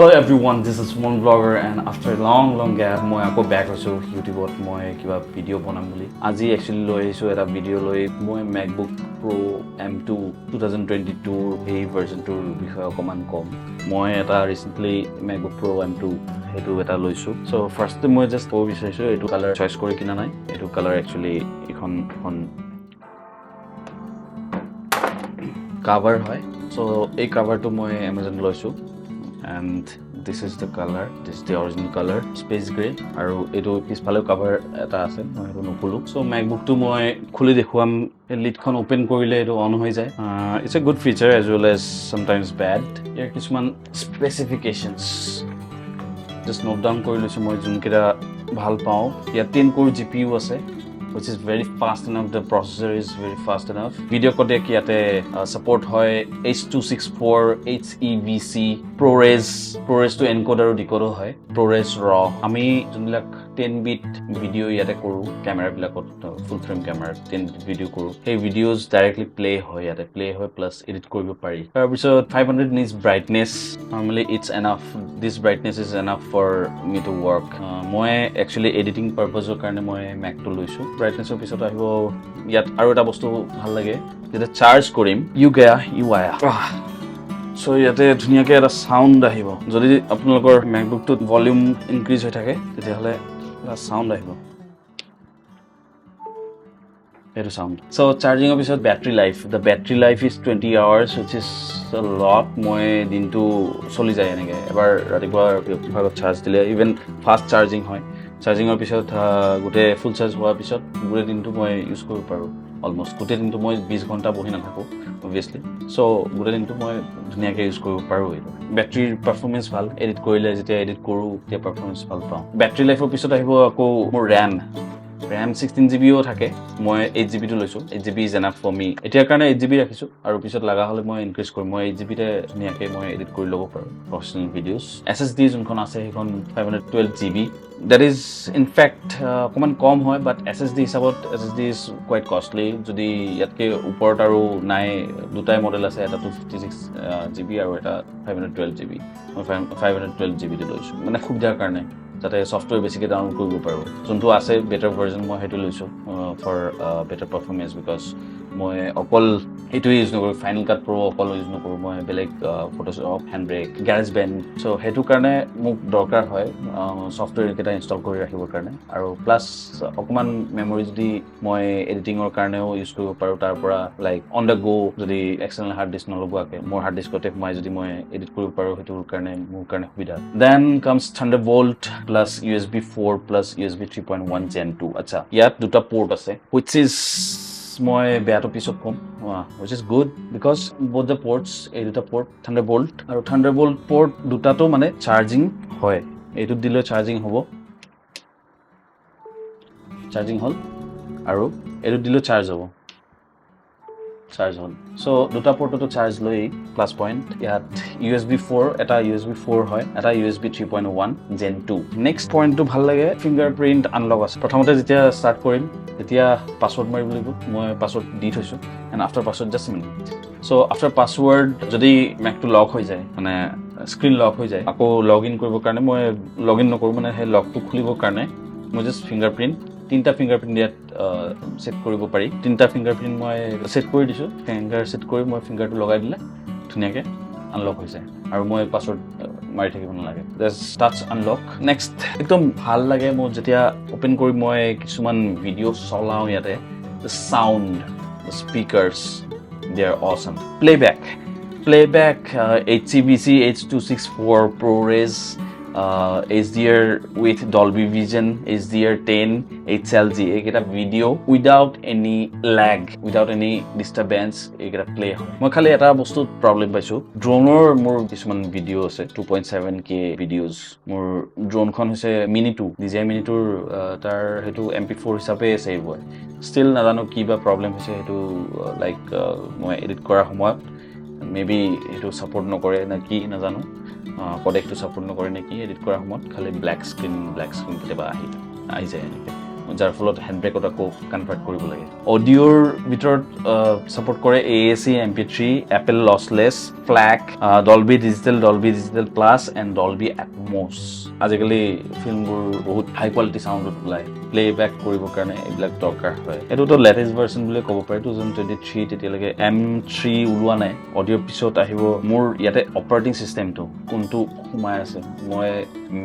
Hello everyone, this is one vlogger and after a long gap মই আকৌ back হৈছো YouTubeত মই কিবা ভিডিও বনাম বুলি আজি actually লৈ আহিছো এটা ভিডিও লৈ মই MacBook Pro M2 2022 এই ভাৰ্জনটোৰ বিষয়ে অকমান কম মই এটা recently MacBook Pro M2 হেতু এটা লৈছো so first মই just ক'ব বিচাৰিছো এটো কালাৰ চয়েস কৰি কিনা নাই এটো কালাৰ actually এখন cover হয় so এই coverটো মই Amazon লৈছো and this is the color, this is the original color, space gray aru etu pisphale cover eta ase moi etu nokulu so MacBook tu moi khuli dekhuam lid khon open korile etu on hoi jay it's a good feature as well as sometimes bad here kisman specifications just note down kori loisu moi jun kira bhal pao ya 10 core GPU ase which is very fast enough the processor is very fast enough video codec yate support hoy H264 HEVC ProRes to encoder aru decoder hoy ProRes raw ami junlak 10 bit video yate koru camera bilakot full frame camera 10 bit video koru hey videos directly play hoy yate play hoy plus edit koribo pari so 500 nits brightness normally it's enough this brightness is enough for me to work moi actually editing purpose karone moi Mac to loisu brightness episode ahibo yat aru eta bostu bhal lage jeta charge korim you aya so yate dhuniya ke eta sound ahibo jodi apnalokor MacBook to volume increase hoy thake tete hole eta sound ahibo eto sound so charging episode battery life the battery life is 20 hours which is a lot moi din to soli jay enege ebar ratipua bhagot charge dile even fast charging hoy charging episode gote full charge hoa episode gote din to moi use koribo paru almost gote din to moi 20 ghonta bohi na thaku obviously so gote din to moi dhuniya ke use koribo paru battery performance bhal edit korile jetia edit koru te performance bhal pao battery life episode ahibo ako mor RAM 16GB o thake moi 8GB to loisu 8GB is enough for me etia karone 8GB rakhisu aru pisot laga hole moi increase kori moi 8GB te dhuniya moi edit kori lobo paru professional videos SSD jun kon ase hekon 512GB that is in fact common com hoy but SSD is quite costly jodi yatke upor aru nai dutai model ase eta 256GB aru eta 512GB 512GB te loisu mane khub jar karone jate software basically download koribo paru juntu ase better version moi hetu loisu for better performance because moi okol etu use nokor Final Cut Pro okol use nokor moi beleg Photoshop Handbrake GarageBand so hetu karone muk dorkar hoy software keta install kori rakhibor karone aru plus okman memory jodi moi editing or karone use koribo paru tar pora like on the go jodi external hard disk nologake more hard disk ote moi jodi moi edit koribo paru hetu karone mur karone subida then comes Thunderbolt plus USB 4 plus USB 3.1 Gen 2 acha yat duta port ase which is moi beato pisot kom which is good because both the ports eduta port Thunderbolt port duta to mane charging hoy etu dilo charging hobo charging hol aru etu dilo charge hobo so duta port to charge loi plus point yat USB 4 eta USB 4 hoy eta USB 3.1 Gen 2 next point to bhal lage fingerprint unlock ase prothomote jetia start korim etia password mari bulibo moi password di thoisu and after password just a minute so after password jodi Mac to lock hoy jay mane screen lock hoy jay ako login koribo karone moi login nokoru mane he lock to khulibo karone moi just fingerprint tinta fingerprint diat set koribo pari tinta fingerprint moi set kori disu finger set kori moi finger to logai dile dhuniya ke unlock hoy jay aru moi password mari thakibo na lage just touch unlock next ekdom bhal lage mo jetia open kori moi kisuman video solao yate the sound the speakers they are awesome playback HCBC H264 ProRes HDR with Dolby Vision HDR 10 HLG eketa video without any lag without any disturbance eketa play hoy moi khali eta bostu problem paisu drone or more kisman video ase 2.7K videos more drone khon hoise mini 2 DJI mini 2 tar hetu MP4 hisabe save hoy still nadano kiba problem hoise hetu like moi edit kora homoy maybe hetu support nokore na ki nazano codec to support nokore neki edit kora homot khali black screen kitaba ahi jay enike যাৰ ফলত হেণ্ডব্ৰেকত আকৌ convert কৰিব লাগে অডিঅ'ৰ ভিতৰত support কৰে AAC MP3 Apple lossless FLAC Dolby digital plus and Dolby Atmos আজিকালি ফিল্মবোৰ বহুত হাই কোৱালিটি চাউণ্ডত ওলায় প্লেবেক কৰিবৰ কাৰণে এইবিলাক দৰকাৰ হয় এইটোতো লেটেষ্ট ভাৰ্চন বুলি ক'ব পাৰি 2023 তেতিয়ালৈকে M3 ওলোৱা নাই অডিঅ'ৰ পিছত আহিব মোৰ ইয়াতে অপাৰেটিং চিষ্টেমটো কোনটো সোমাই আছে মই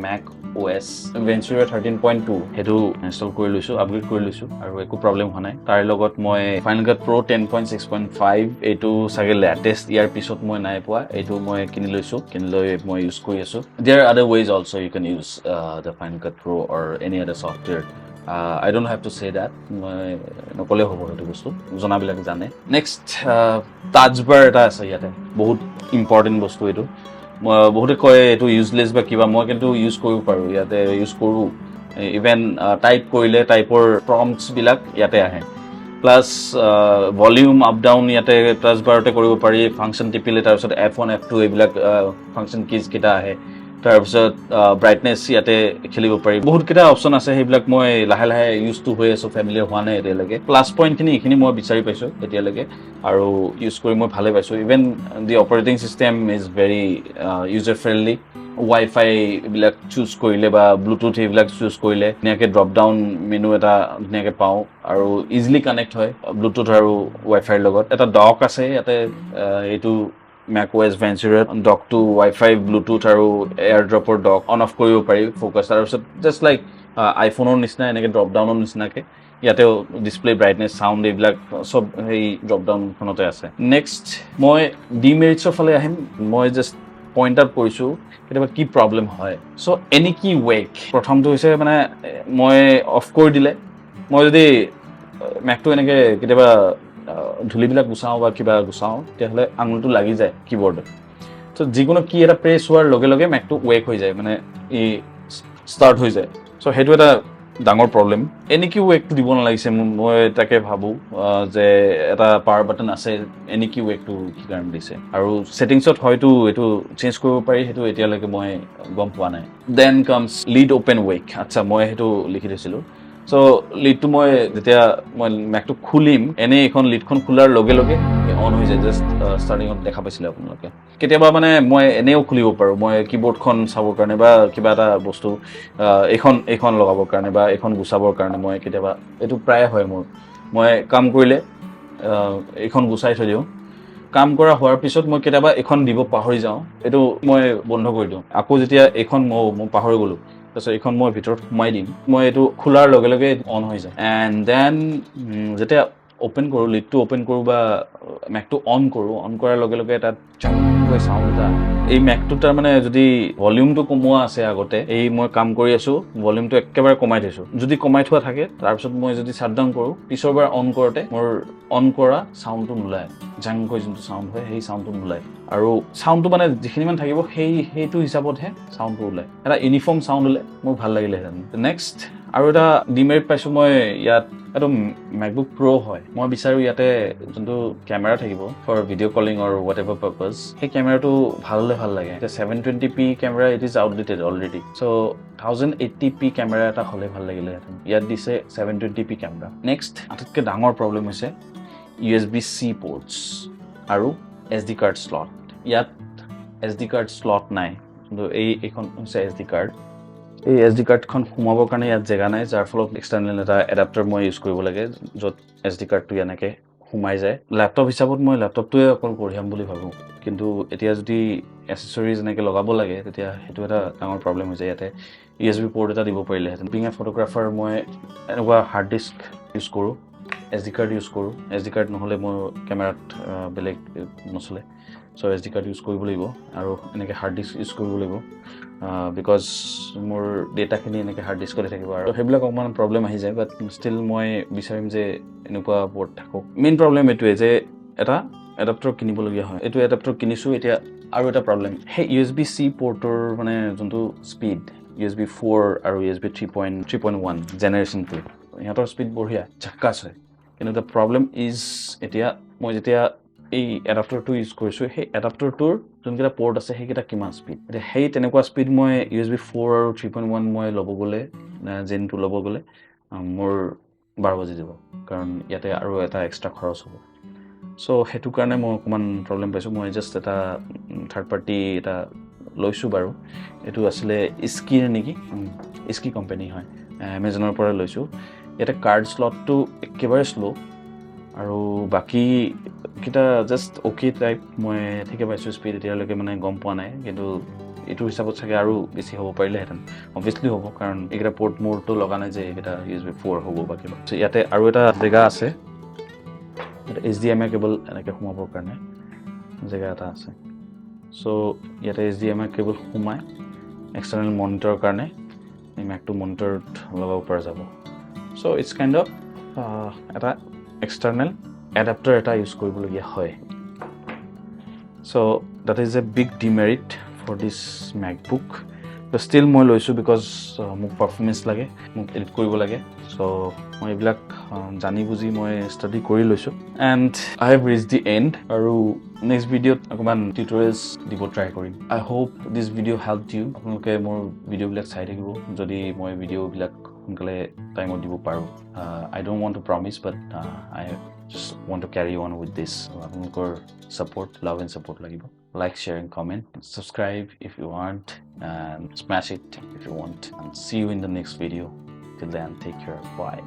মেক OS Ventura 13.2 হেতু ইনষ্টল কৰি লৈছো আপগ্ৰেড কৰি লৈছো আৰু একো প্ৰবলেম হোৱা নাই তাৰ লগত মই Final Cut Pro 10.6.5 এইটো সাগে লেটেষ্ট ইয়াৰ পিছত মই নাই পোৱা এইটো মই কিনি লৈছো কিনি লৈ মই ইউজ কৰি আছো there are other ways also you can use the Final Cut Pro or any other software I don't have to say that মই নকলে হ'ব এইটো বস্তু জনাবিলাক জানে নেক্সট তাজবাৰ এটা আছে ইয়াতে বহুত ইম্পৰ্টেন্ট বস্তু এইটো বহুতে কয় এইটো ইউজলেছ বা কিবা মই কিন্তু ইউজ কৰিব পাৰো ইয়াতে ইউজ কৰো ইভেন টাইপ কৰিলে টাইপৰ প্ৰম্পটছ বিলাক ইয়াতে আহে প্লাস ভলিউম আপ ডাউন ইয়াতে প্লাস বাৰতে কৰিব পাৰি ফাংচন টিপিলে তাৰ পিছত F1 F2 এইবিলাক ফাংচন কিজ কিটা আহে তাৰ পিছত ব্ৰাইটনেছ ইয়াতে খেলিব পাৰি বহুত কিটা অপচন আছে সেইবিলাক মই লাহে লাহে ইউজ টু হৈ আছো ফেমিলিয়াৰ হোৱা নাই এতিয়ালৈকে প্লাস পইণ্ট খিনি এখিনি মই বিচাৰি পাইছো এতিয়ালৈকে আৰু ইউজ কৰি মই ভালে পাইছো even the operating system is very user friendly wifi বিলাক চুজ কৰিলে বা ব্লুটুথ এইবিলাক চুজ কৰিলে ধুনীয়াকৈ ড্ৰপ ডাউন মেনু এটা ধুনীয়াকৈ পাওঁ আৰু ইজিলি কানেক্ট হয় ব্লুটুথ আৰু ৱাইফাইৰ লগত এটা ডক আছে ইয়াতে এইটো macOS Ventura dock to Wi-Fi Bluetooth আৰু AirDropৰ dock on off কৰিব পাৰি ফোকাস তাৰ পিছত just like iPhoneৰ নিচিনা এনেকৈ ড্ৰপ ডাউনৰ নিচিনাকৈ ইয়াতেও ডিসপ্লে ব্ৰাইটনেছ সাউন্ড এইবিলাক সব এই ড্ৰপ ডাউন খনতে আছে নেক্সট মই ডিমেৰিটছৰ ফালে আহিম মই জাস্ট পইণ্ট আউট কৰিছো কেতিয়াবা কি প্ৰবলেম হয় সো এনি কি ৱেক প্ৰথমটো হৈছে মানে মই অফ কৰি দিলে মই যদি মেকটো এনেকৈ কেতিয়াবা ধুলিবিলাক গুছাওঁ বা কিবা গুছাওঁ তেতিয়াহ'লে আঙুলটো লাগি যায় কিবৰ্ডত তো যিকোনো কি এটা প্ৰেছ হোৱাৰ লগে লগে মেকটো ৱেক হৈ যায় মানে ই ষ্টাৰ্ট হৈ যায় সো সেইটো এটা ডাঙৰ প্ৰবলেম এনি কি ৱেকটো দিব নালাগিছে মই তাকে ভাবোঁ যে এটা পাৱাৰ বাটন আছে এনি কি ৱেকটো কি কাৰণে দিছে আৰু ছেটিংছত হয়তো এইটো চেঞ্জ কৰিব পাৰি সেইটো এতিয়ালৈকে মই গম পোৱা নাই then comes lid open wake আচ্ছা মই সেইটো লিখি দিছিলোঁ সো লিডটো মই যেতিয়া মই মেকটো খুলিম এনে এখন লিডখন খোলাৰ লগে লগে অন হৈ যায় জাস্ট ষ্টাৰ্টিঙত দেখা পাইছিলে আপোনালোকে কেতিয়াবা মানে মই এনেও খুলিব পাৰোঁ মই কিবৰ্ডখন চাবৰ কাৰণে বা কিবা এটা বস্তু এইখন লগাবৰ কাৰণে বা এইখন গুচাবৰ কাৰণে মই কেতিয়াবা এইটো প্ৰায় হয় মোৰ মই কাম কৰিলে এইখন গুচাই থৈ দিওঁ কাম কৰা হোৱাৰ পিছত মই কেতিয়াবা এখন দিব পাহৰি যাওঁ এইটো মই বন্ধ কৰি দিওঁ আকৌ যেতিয়া এইখন মই পাহৰি গ'লোঁ তাৰপিছত এইখন মই ভিতৰত সোমাই দিম মই এইটো খোলাৰ লগে লগে অন হৈ যায় এণ্ড দেন যেতিয়া ওপেন কৰোঁ লিডটো ওপেন কৰোঁ বা মেকটো অন কৰোঁ অন কৰাৰ লগে লগে এটা জংকৈ চাউণ্ড এটা এই মেকটোত তাৰমানে যদি ভলিউমটো কমোৱা আছে আগতে এই মই কাম কৰি আছোঁ ভলিউমটো একেবাৰে কমাই থৈছোঁ যদি কমাই থোৱা থাকে তাৰপিছত মই যদি শ্বাটডাউন কৰোঁ পিছৰবাৰ অন কৰোঁতে মোৰ অন কৰা চাউণ্ডটো নোলায় জাংকৈ যোনটো চাউণ্ড হয় সেই চাউণ্ডটো নোলায় আৰু চাউণ্ডটো মানে যিখিনিমান থাকিব সেইটো হিচাপতহে চাউণ্ডটো ওলায় এটা ইউনিফৰ্ম চাউণ্ড ওলায় মোৰ ভাল লাগিলেহেঁতেন নেক্সট আৰু এটা ডিমেৰিট পাইছোঁ মই ইয়াত এইটো MacBook Pro হয় মই বিচাৰোঁ ইয়াতে যোনটো কেমেৰা থাকিব for video' calling or whatever purpose সেই কেমেৰাটো ভাল হ'লে ভাল লাগে এতিয়া 720p camera it is outdated already so' 1080p camera এটা হ'লে ভাল লাগিলেহেঁতেন ইয়াত দিছে 720p কেমেৰা নেক্সট আটাইতকৈ ডাঙৰ প্ৰব্লেম হৈছে USB-C পৰ্টছ আৰু SD কাৰ্ড স্লট ইয়াত SD কাৰ্ড স্লট নাই কিন্তু এইখন হৈছে SD কাৰ্ড এই SD কাৰ্ডখন সোমাবৰ কাৰণে ইয়াত জেগা নাই যাৰ ফলত এক্সটাৰ্নেল এটা এডাপ্টাৰ মই ইউজ কৰিব লাগে য'ত SD কাৰ্ডটো এনেকৈ সোমাই যায় লেপটপ হিচাপত মই লেপটপটোৱে অকল কঢ়িয়াম বুলি ভাবোঁ কিন্তু এতিয়া যদি এচেছৰিজ এনেকৈ লগাব লাগে তেতিয়া সেইটো এটা ডাঙৰ প্ৰব্লেম হৈ যায় ইয়াতে USB পৰ্ট এটা দিব পাৰিলেহেঁতেন বিং এ ফটোগ্ৰাফাৰ মই এনেকুৱা হাৰ্ড ডিস্ক ইউজ কৰোঁ SD কাৰ্ড ইউজ কৰোঁ SD কাৰ্ড নহ'লে মোৰ কেমেৰাত বেলেগ নচলে চ' SD কাৰ্ড ইউজ কৰিব লাগিব আৰু এনেকৈ হাৰ্ড ডিস্ক ইউজ কৰিব লাগিব বিকজ মোৰ ডেটাখিনি এনেকৈ হাৰ্ড ডিস্কতে থাকিব আৰু সেইবিলাক অকণমান প্ৰব্লেম আহি যায় বাট ষ্টিল মই বিচাৰিম যে এনেকুৱা পৰ্ট থাকক মেইন প্ৰব্লেম এইটোৱে যে এটা এডাপ্টাৰ কিনিবলগীয়া হয় এইটো এডাপ্টাৰ কিনিছোঁ এতিয়া আৰু এটা প্ৰব্লেম সেই USB-C পৰ্টৰ মানে যোনটো স্পীড USB 4 আৰু USB 3.1 জেনেৰেশ্যনটো ইহঁতৰ স্পীড বঢ়িয়া ঝাক্কাছ হয় কিন্তু দ্য প্ৰব্লেম ইজ এতিয়া মই যেতিয়া এই এডাপ্টাৰটো ইউজ কৰিছোঁ সেই এডাপ্টাৰটোৰ যোনকেইটা পৰ্ট আছে সেইকেইটা কিমান স্পীড এতিয়া সেই তেনেকুৱা স্পীড মই USB 4 আৰু 3.1 মই ল'ব গ'লে জেনটো ল'ব গ'লে মোৰ 12 বাজি যাব কাৰণ ইয়াতে আৰু এটা এক্সট্ৰা খৰচ হ'ব চ' সেইটো কাৰণে মই অকণমান প্ৰব্লেম পাইছোঁ মই জাষ্ট এটা থাৰ্ড পাৰ্টি এটা লৈছোঁ বাৰু এইটো আছিলে ইস্কিৰ নেকি ইস্কি কোম্পানী হয় এমেজনৰ পৰা লৈছোঁ ইয়াতে কাৰ্ড স্লটটো একেবাৰে শ্ল' আৰু বাকীকেইটা জাষ্ট অ'কে টাইপ মই ঠিকে পাইছোঁ স্পীড এতিয়ালৈকে মানে গম পোৱা নাই কিন্তু এইটো হিচাপত চাগে আৰু বেছি হ'ব পাৰিলেহেঁতেন অভিয়াছলি হ'ব কাৰণ এইকেইটা পৰ্ট মোৰটো লগা নাই যে এইকেইটা USB 4 হ'ব বা কিবা ইয়াতে আৰু এটা জেগা আছে HDMI কেবল এনেকৈ সোমাবৰ কাৰণে জেগা এটা আছে চ' ইয়াতে HDMI কেবল সোমাই এক্সটাৰ্নেল মনিটৰৰ কাৰণে এই মেকটো মনিটৰত লগাব পৰা যাব চ' ইটছ কাইণ্ড অফ এটা এক্সটাৰ্নেল এডাপ্টাৰ এটা ইউজ কৰিবলগীয়া হয় চ' that is a big demerit for this MacBook but still মই লৈছোঁ বিকজ মোক পাৰফৰ্মেঞ্চ লাগে মোক এডিট কৰিব লাগে চ' মই এইবিলাক জানি বুজি মই ষ্টাডি কৰি লৈছোঁ and I have reach the end আৰু নেক্সট ভিডিঅ'ত অকণমান টিউটৰিয়েলছ দিব ট্ৰাই কৰিম I hope this video' help you আপোনালোকে মোৰ ভিডিঅ'বিলাক চাই থাকিব যদি মই ভিডিঅ'বিলাক সোনকালে টাইমত দিব পাৰোঁ I don't want to promise but I just want to carry on with this আপোনালোকৰ support love and support লাগিব like share and comment subscribe if you want and smash it if you want and see you in the next video till then take care bye